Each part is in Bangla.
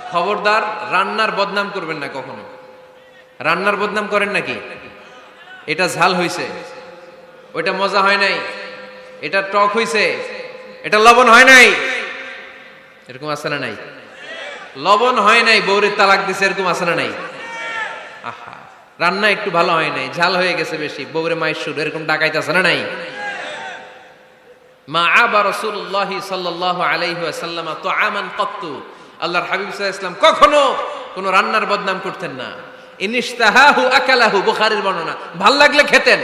খবরদার রান্নার বদনাম করবেন না কখনো। রান্নার বদনাম করেন নাকি? এটা ঝাল হইছে, ওইটা মজা হয় নাই, এটা টক হইছে, এটা লবণ হয় নাই, এরকম আছে না নাই? লবণ হয় নাই, বউরে তালাক দিছে, এরকম আছে না নাই? আহা, রান্না একটু ভালো হয় নাই, ঝাল হয়ে গেছে বেশি, বউরে মায়ের সুর, এরকম ডাকাইতে আছে না নাই? মা আবা রাসূলুল্লাহি সাল্লাল্লাহু আলাইহি ওয়াসাল্লাম তুআমান ক্বাত্তু, আল্লাহর হাবিব সাল্লাল্লাহু আলাইহি ওয়াসাল্লাম কখনো কোন রান্নার বদনাম করতেন না। ইনিশতাহাহু আকালাহু, বুখারীর বর্ণনা। ভাল লাগলে খেতেন,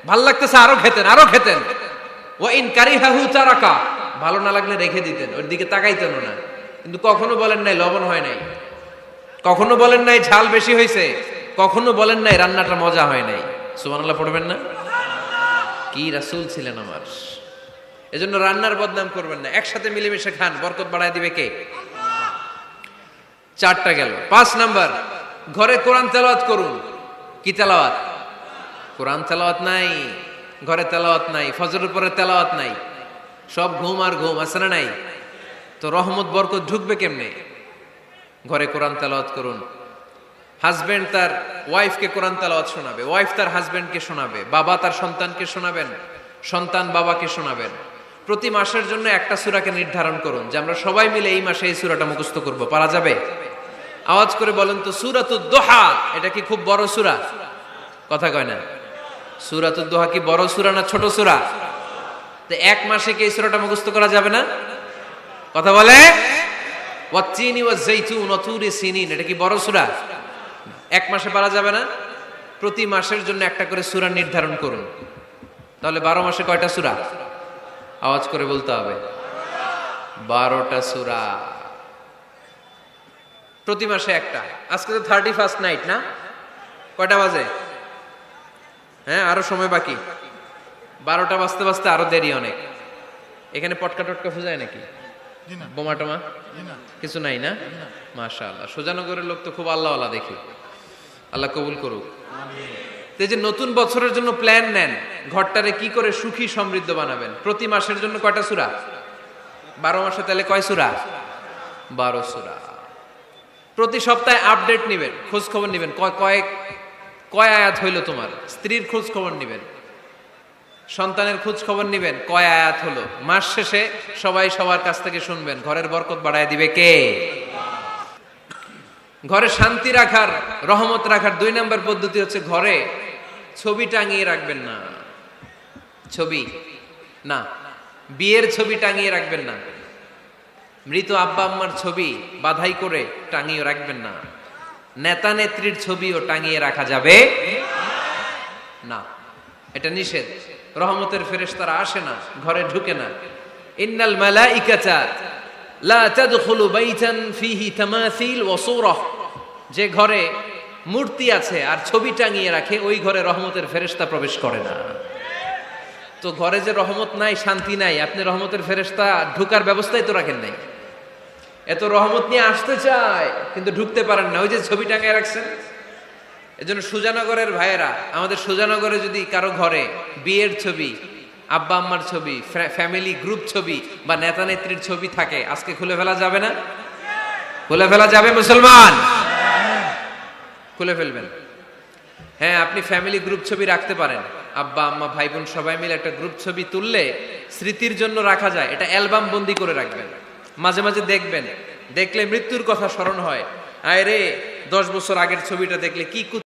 ভাল লাগতেছে আরো খেতেন, আরো খেতেন। ওয়া ইন কারিহাহু তারাকা, ভালো না লাগলে রেখে দিতেন, ওর দিকে তাকাইতেন না। কিন্তু কখনো বলেন নাই লবণ হয় নাই, কখনো বলেন নাই ঝাল বেশি হয়েছে, কখনো বলেন নাই রান্নাটা মজা হয় নাই। সুবহানাল্লাহ পড়বেন না? কি রাসূল ছিলেন আমার। এজন্য রান্নার বদনাম করবেন না, একসাথে মিলেমিশে খান, বরকত বাড়ায় দিবে কে? চারটা গেল। 5 নাম্বার, ঘরে কোরআন তেলাওয়াত করুন। কি তেলাওয়াত? কোরআন তেলাওয়াত নাই, ঘরে তেলাওয়াত নাই, ফজরের পরে তেলাওয়াত নাই, সব ঘুম আর ঘুম, আছে না নাই? তো রহমত বরকত ঢুকবে কেমনে? ঘরে কোরআন তেলাওয়াত করুন। হাজবেন্ড তার ওয়াইফকে কোরআন তেলাওয়াত শোনাবে, ওয়াইফ তার হাজবেন্ডকে শোনাবে, বাবা তার সন্তানকে শোনাবেন, সন্তান বাবাকে শোনাবেন। প্রতি মাসের জন্য একটা সূরাকে নির্ধারণ করুন যে আমরা সবাই মিলে এই মাসে এই সূরাটা মুখস্থ করব। পারা যাবে? আওয়াজ করে বলেন তো, সূরাতুদ দোহা এটা কি খুব বড় সূরা? কথা কয় না। সূরাতুদ দোহা কি বড় সূরা না ছোট সূরা? তো এক মাসে কি এই সূরাটা মুখস্থ করা যাবে না? কথা বলে। ওয়াত্তিনি ওয়াজ-যাইতুন ওয়া তুরি সিনিন, এটা কি বড় সূরা? এক মাসে পারা যাবে না? প্রতি মাসের জন্য একটা করে সূরা নির্ধারণ করুন। তাহলে 12 মাসে কয়টা সূরা? আওয়াজ করে বলতে হবে, 12টা সূরা। প্রতি মাসে একটা। আজকে তো 31st নাইট না? কয়টা বাজে? হ্যাঁ, আরো সময় বাকি। 12টা বাজতে বাজতে আরো দেরি অনেক। এখানে পটকা টটকা ফুজায় নাকি? বোমা টোমা কিছু নাই না? মাশাআল্লাহ, সুজানগরের লোক তো খুব আল্লাহওয়ালা দেখি। আল্লাহ কবুল করুক। এই যে নতুন বছরের জন্য প্ল্যান নেন, ঘরটারে কি করে সুখী সমৃদ্ধ বানাবেন। প্রতি মাসের জন্য কয়টা সূরা? 12 মাসে তাহলে কয় সূরা? 12 সূরা। প্রতি সপ্তাহে আপডেট নেবেন, খোঁজ খবর নেবেন, কয় আয়াত হইলো তোমার। স্ত্রীর খোঁজ খবর নেবেন, সন্তানের খোঁজ খবর নেবেন, কয় আয়াত হলো। মাস শেষে সবাই সবার কাছ থেকে শুনবেন। ঘরের বরকত বাড়ায় দিবে কে? ঘরে শান্তি রাখার, রহমত রাখার 2 নাম্বার পদ্ধতি হচ্ছে ঘরে ছবি টাঙিয়ে রাখবেন না। ছবি না, বিয়ের ছবি টাঙিয়ে রাখবেন না। মৃত আব্বা আম্মার ছবি বাধাই করে টাঙিয়ে রাখবেন না। নেতা নেত্রীর ছবিও টাঙিয়ে রাখা যাবে না, এটা নিষেধ। রহমতের ফেরেশতারা আসে না, ঘরে ঢুকে না। ইন্নাল মালাইকাতা লা তাদখুলু বাইতান ফিহি তামাসিল ওয়া সূরাহ, যে ঘরে মূর্তি আছে আর ছবি টাঙিয়ে রাখে ওই ঘরে রহমতের ফেরেশতা প্রবেশ করে না। তো ঘরে যে রহমত নাই, শান্তি নাই, আপনি রহমতের ফেরেশতা ঢোকার ব্যবস্থাই তো রাখেন নাই। এত রহমত নিয়ে আসতে চায় কিন্তু ঢুকতে পারেন না, ওই যে ছবি টাঙিয়ে রাখছেন। এজন্য সুজানগরের ভাইয়েরা, আমাদের সুজানগরে যদি কারো ঘরে বিয়ের ছবি, আব্বা আম্মার ছবি, ফ্যামিলি গ্রুপ ছবি বা নেতা নেত্রীর ছবি থাকে, আজকে খুলে ফেলা যাবে না? খুলে ফেলা যাবে মুসলমান? খুলে ফেলবেন। হ্যাঁ, আপনি ফ্যামিলি গ্রুপ ছবি রাখতে পারেন। আব্বা আম্মা ভাই বোন সবাই মিলে একটা গ্রুপ ছবি তুললে স্মৃতির জন্য রাখা যায়। এটা অ্যালবাম বন্দি করে রাখবেন, মাঝে মাঝে দেখবেন। দেখলে মৃত্যুর কথা স্মরণ হয়, আয় রে 10 বছর আগের ছবিটা দেখলে কি